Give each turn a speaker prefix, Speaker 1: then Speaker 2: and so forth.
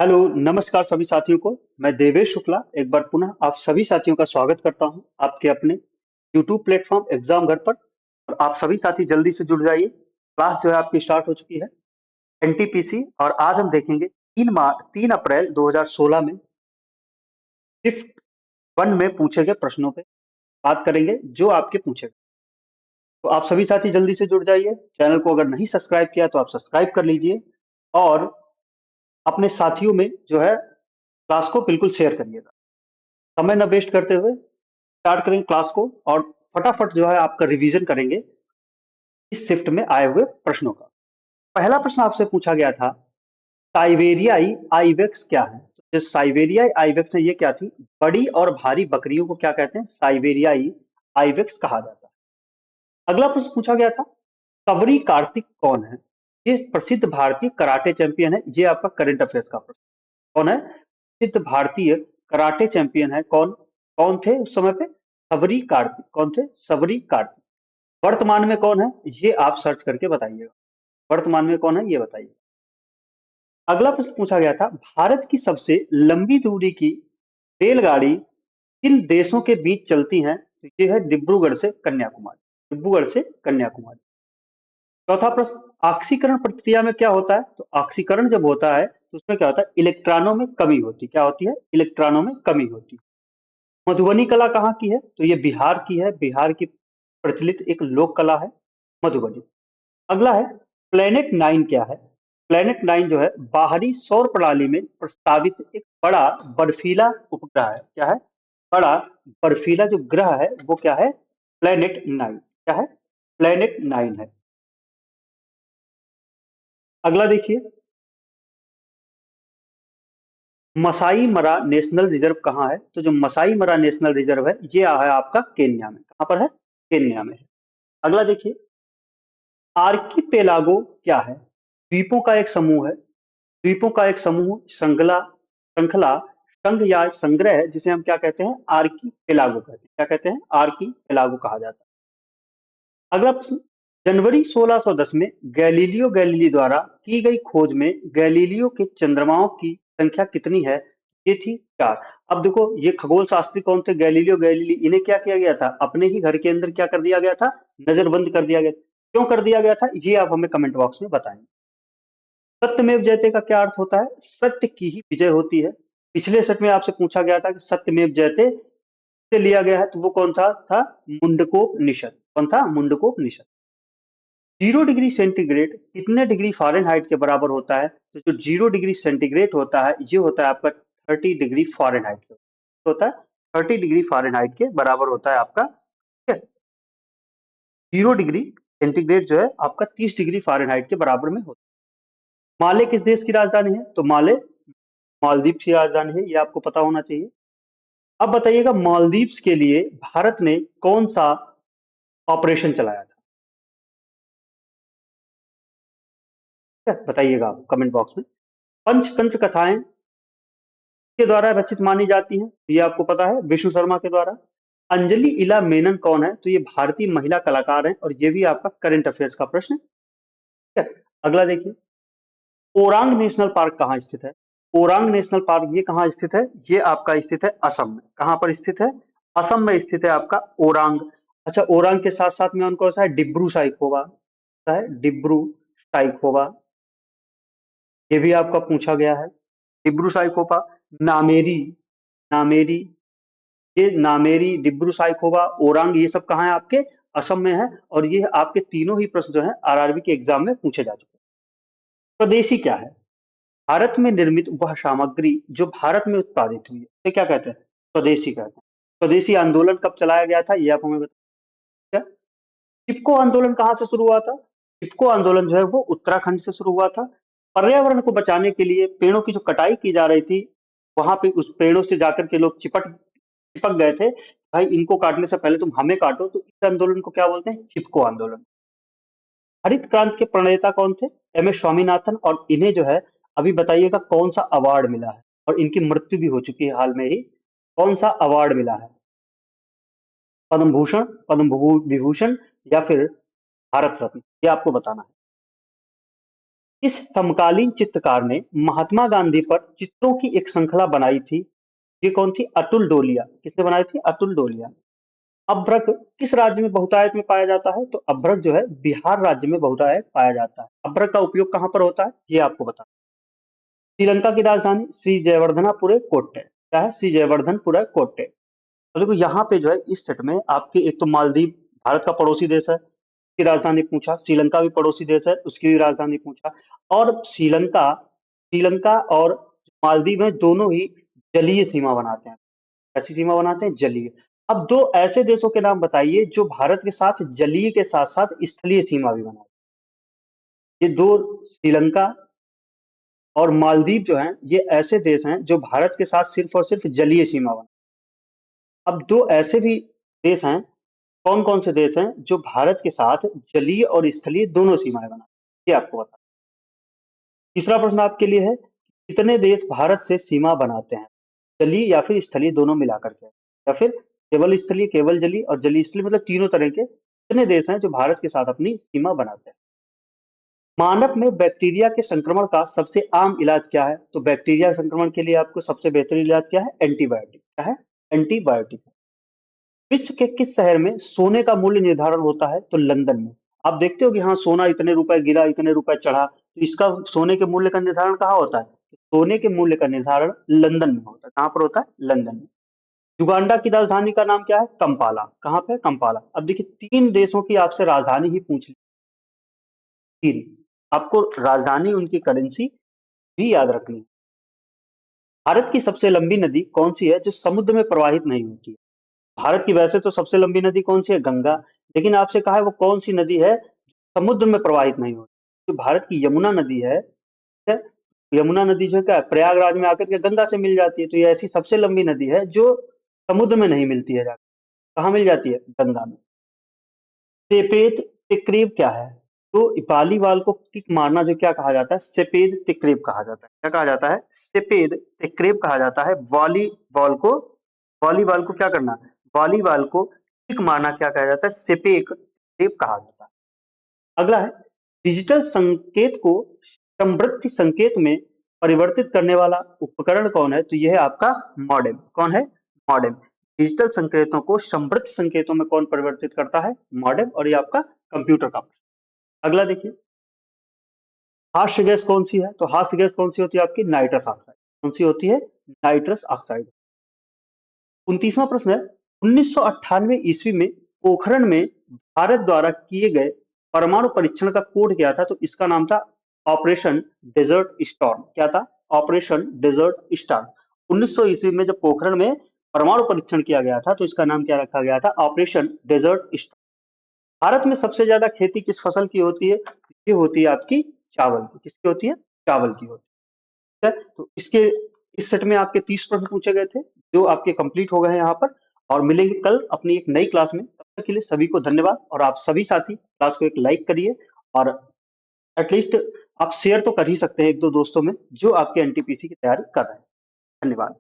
Speaker 1: Hello, नमस्कार सभी साथियों को। मैं देवेश शुक्ला एक बार पुनः आप सभी साथियों का स्वागत करता हूं आपके अपने यूट्यूब प्लेटफॉर्म एग्जाम घर पर। और आप सभी साथी जल्दी से जुड़ जाइए। क्लास जो है आपकी स्टार्ट हो चुकी है एनटीपीसी। और आज हम देखेंगे 3 अप्रैल 2016 में शिफ्ट 1 में पूछे गए प्रश्नों पे बात करेंगे जो आपके पूछे गए। तो आप सभी साथी जल्दी से जुड़ जाइए। चैनल को अगर नहीं सब्सक्राइब किया तो आप सब्सक्राइब कर लीजिए और अपने साथियों में जो है क्लास को बिल्कुल शेयर करिएगा। समय न वेस्ट करते हुए स्टार्ट करेंगे क्लास को और फटाफट जो है आपका रिवीजन करेंगे इस शिफ्ट में आए हुए प्रश्नों का। पहला प्रश्न आपसे पूछा गया था, साइबेरियाई आइबेक्स क्या है? तो जो साइबेरियाई आइबेक्स है ये क्या थी? बड़ी और भारी बकरियों को क्या कहते हैं? साइबेरियाई आइबेक्स कहा जाता है। अगला प्रश्न पूछा गया था, सबरी कार्तिक कौन है? ये प्रसिद्ध भारतीय कराटे चैंपियन है। ये आपका करंट अफेयर्स का प्रश्न। कौन है? प्रसिद्ध भारतीय कराटे चैंपियन है। कौन कौन थे उस समय पे? सबरी कार्तिक। कौन थे? सबरी कार्तिक। वर्तमान में कौन है? ये आप सर्च करके बताइएगा। वर्तमान में कौन है ये बताइए। अगला प्रश्न पूछा गया था, भारत की सबसे लंबी दूरी की रेलगाड़ी किन देशों के बीच चलती है? तो ये है डिब्रूगढ़ से कन्याकुमारी। डिब्रूगढ़ से कन्याकुमारी। चौथा प्रश्न, ऑक्सीकरण प्रक्रिया में क्या होता है? तो ऑक्सीकरण जब होता है तो उसमें क्या होता है? इलेक्ट्रॉनों में कमी होती है। क्या होती है? इलेक्ट्रॉनों में कमी होती है। मधुबनी कला कहाँ की है? तो ये बिहार की है। बिहार की प्रचलित एक लोक कला है मधुबनी। अगला है, प्लेनेट 9 क्या है? प्लेनेट 9 जो है बाहरी सौर प्रणाली में प्रस्तावित एक बड़ा बर्फीला उपग्रह है। क्या है? बड़ा बर्फीला जो ग्रह है वो क्या है? प्लेनेट 9। क्या है? प्लेनेट 9 है। अगला देखिए, मसाई मरा नेशनल रिजर्व कहाँ है? तो जो मसाई मरा नेशनल रिजर्व है ये है आपका केन्या में। कहाँ पर है? केन्या में है। अगला देखिए, आर्कीपेलागो क्या है? द्वीपों का एक समूह है। द्वीपों का एक समूह, श्रृंखला श्रृंखला संघ या संग्रह है जिसे हम क्या कहते हैं? आर्कीपेलागो कहते हैं। क्या कहते हैं? आर्कीपेलागो कहा जाता है। अगला प्रश्न, जनवरी 1610 में गैलीलियो गैलीली द्वारा की गई खोज में गैलीलियो के चंद्रमाओं की संख्या कितनी है? ये थी 4। अब देखो, ये खगोल शास्त्री कौन थे? Galileo Galilei. इन्हें क्या किया गया था? अपने ही घर के अंदर क्या कर दिया गया था? नजरबंद कर दिया गया। क्यों कर दिया गया था ये आप हमें कमेंट बॉक्स में बताएंगे। सत्यमेव जयते का क्या अर्थ होता है? सत्य की ही विजय होती है। पिछले सेट में आपसे पूछा गया था कि सत्यमेव जयते से लिया गया है तो वो कौन था मुंडकोपनिषद। कौन था? मुंडकोपनिषद। 0 डिग्री सेंटीग्रेड कितने डिग्री फ़ारेनहाइट के बराबर होता है? तो जो 0 डिग्री सेंटीग्रेड होता है ये होता है आपका 30 डिग्री फ़ारेनहाइट के। होता है 30 डिग्री फ़ारेनहाइट के बराबर होता है आपका। ठीक है। 0 डिग्री सेंटीग्रेड जो है आपका 30 डिग्री फ़ारेनहाइट के बराबर में होता है। माले किस देश की राजधानी है? तो माले मालदीव की राजधानी है। ये आपको पता होना चाहिए। अब बताइएगा, मालदीव्स के लिए भारत ने कौन सा ऑपरेशन चलाया था? ठीक है, बताइएगा आप कमेंट बॉक्स में। पंचतंत्र कथाएं के द्वारा रचित मानी जाती हैं, ये आपको पता है, विष्णु शर्मा के द्वारा। अंजलि इला मेनन कौन है? तो ये भारतीय महिला कलाकार हैं और ये भी आपका करंट अफेयर्स का प्रश्न है। ठीक है। अगला देखिए, ओरांग नेशनल पार्क कहाँ स्थित है? ओरांग नेशनल पार्क ये कहाँ स्थित है? ये आपका स्थित है असम में। कहाँ पर स्थित है? असम में स्थित है आपका ओरांग। अच्छा, ओरांग के साथ साथ में उनको है डिब्रू साइखोवा। क्या है? डिब्रू साइखोवा। ये भी आपका पूछा गया है। डिब्रू साइखोवा। नामेरी। नामेरी। ये नामेरी, डिब्रू साइखोवा, ओरांग ये सब कहाँ है? आपके असम में है। और ये आपके तीनों ही प्रश्न जो है आरआरबी के एग्जाम में पूछे जा चुके हैं। स्वदेशी क्या है? भारत में निर्मित वह सामग्री जो भारत में उत्पादित हुई है तो क्या कहते हैं? स्वदेशी कहते हैं। स्वदेशी आंदोलन कब चलाया गया था ये आप हमें बताइए। चिपको आंदोलन कहाँ से शुरू हुआ था? चिपको आंदोलन जो है वो उत्तराखंड से शुरू हुआ था। पर्यावरण को बचाने के लिए पेड़ों की जो कटाई की जा रही थी वहां पे उस पेड़ों से जाकर के लोग चिपक गए थे, भाई इनको काटने से पहले तुम हमें काटो। तो इस आंदोलन को क्या बोलते हैं? चिपको आंदोलन। हरित क्रांति के प्रणेता कौन थे? M S Swaminathan. और इन्हें जो है अभी बताइएगा कौन सा अवार्ड मिला है? और इनकी मृत्यु भी हो चुकी है हाल में ही। कौन सा अवार्ड मिला है? पद्म भूषण, विभूषण या फिर भारत रत्न? ये आपको बताना है। इस समकालीन चित्रकार ने महात्मा गांधी पर चित्रों की एक श्रृंखला बनाई थी। ये कौन थी? अतुल डोलिया। किसने बनाई थी? अतुल डोलिया। अभ्रक किस राज्य में बहुतायत में पाया जाता है? तो अभ्रक जो है बिहार राज्य में बहुतायत पाया जाता है। अभ्रक का उपयोग कहाँ पर होता है? ये आपको बता। श्रीलंका की राजधानी श्री जयवर्धनापुरे कोट्टे। क्या है? श्री जयवर्धनपुरे कोट्टे। तो देखो यहाँ पे जो है इस सेट में आपके एक तो मालदीव भारत का पड़ोसी देश है, उसकी राजधानी पूछा। श्रीलंका भी पड़ोसी देश है, उसकी भी राजधानी पूछा। और श्रीलंका श्रीलंका और मालदीव है, दोनों ही जलीय सीमा बनाते हैं। कैसी सीमा बनाते हैं? जलीय। अब दो ऐसे देशों के नाम बताइए जो भारत के साथ जलीय के साथ साथ स्थलीय सीमा भी बनाते हैं। ये दो, श्रीलंका और मालदीव जो हैं, ये ऐसे देश हैं जो भारत के साथ सिर्फ और सिर्फ जलीय सीमा बनाते हैं। अब दो ऐसे भी देश हैं, कौन कौन से देश हैं जो भारत के साथ जलीय और स्थलीय दोनों सीमाएं बनाते हैं? ये आपको बता। तीसरा प्रश्न आपके लिए है, कितने देश भारत से सीमा बनाते हैं? जलीय या फिर स्थलीय दोनों मिलाकर के, या फिर केवल स्थलीय, केवल जलीय और जलीय स्थलीय, मतलब तीनों तरह के कितने देश हैं जो भारत के साथ अपनी सीमा बनाते हैं? मानव में बैक्टीरिया के संक्रमण का सबसे आम इलाज क्या है? तो बैक्टीरिया संक्रमण के लिए आपको सबसे बेहतरीन इलाज क्या है? एंटीबायोटिक। क्या है? एंटीबायोटिक। विश्व के किस शहर में सोने का मूल्य निर्धारण होता है? तो लंदन में। आप देखते हो कि हाँ, सोना इतने रुपए गिरा, इतने रुपए चढ़ा, तो इसका सोने के मूल्य का निर्धारण कहाँ होता है? सोने के मूल्य का निर्धारण लंदन में होता है। कहाँ पर होता है? लंदन में। युगांडा की राजधानी का नाम क्या है? कंपाला। कहाँ पे? कंपाला। अब देखिए, तीन देशों की आपसे राजधानी ही पूछ ली। तीन। आपको राजधानी, उनकी करेंसी भी याद रखनी है। भारत की सबसे लंबी नदी कौन सी है जो समुद्र में प्रवाहित नहीं होती है? भारत की वैसे तो सबसे लंबी नदी कौन सी है? गंगा। लेकिन आपसे कहा है वो कौन सी नदी है समुद्र में प्रवाहित नहीं होती? तो भारत की यमुना नदी है। ठीक है? यमुना नदी जो है क्या है? प्रयागराज में आकर के गंगा से मिल जाती है। तो ये ऐसी सबसे लंबी नदी है जो समुद्र में नहीं मिलती है, जाकर कहाँ मिल जाती है? गंगा में। सेपेद तिक्रीव क्या है? तो वॉलीबॉल को किक मारना जो क्या कहा जाता है? सेपेद तिक्रीव कहा जाता है। क्या कहा जाता है? सेपेद तिक्रीव कहा जाता है। वॉलीबॉल को क्या करना? वॉलीबॉल को किक मारना क्या कहा जाता है? सेपेक तिक्रीव कहा जाता है। अगला है, डिजिटल संकेत को समृद्धि संकेत में परिवर्तित करने वाला उपकरण कौन है? तो यह है आपका मॉडेम। कौन है? मॉडेम। डिजिटल संकेतों को समृद्ध संकेतों में कौन परिवर्तित करता है? मॉडेम। और ये आपका कंप्यूटर का। अगला देखिए, हास्य गैस कौन सी है? तो हास्य गैस कौन सी होती है आपकी? Nitrous oxide. कौन सी होती है? Nitrous oxide. 29वां प्रश्न है, 1998 ईस्वी में पोखरण में भारत द्वारा किए गए परमाणु परीक्षण का कोड क्या था? तो इसका नाम था ऑपरेशन डेजर्ट स्टॉर्म। क्या था? Operation desert storm. 1900 ईस्वी में जब पोखरण में परमाणु परीक्षण किया गया था तो इसका नाम क्या रखा गया था? Operation desert storm. भारत में सबसे ज्यादा खेती किस फसल की होती है? ये होती है आपकी चावल की। किसकी होती है? चावल की होती है। ठीक है? तो इसके इस सेट में आपके 30 प्रश्न पूछे गए थे जो आपके कंप्लीट हो गए हैं यहाँ पर। और मिलेंगे कल अपनी एक नई क्लास में। तब तक के लिए सभी को धन्यवाद। और आप सभी साथी क्लास को एक लाइक करिए, और एटलीस्ट आप शेयर तो कर ही सकते हैं एक दो दोस्तों में जो आपके एनटीपीसी की तैयारी कर रहे हैं। धन्यवाद।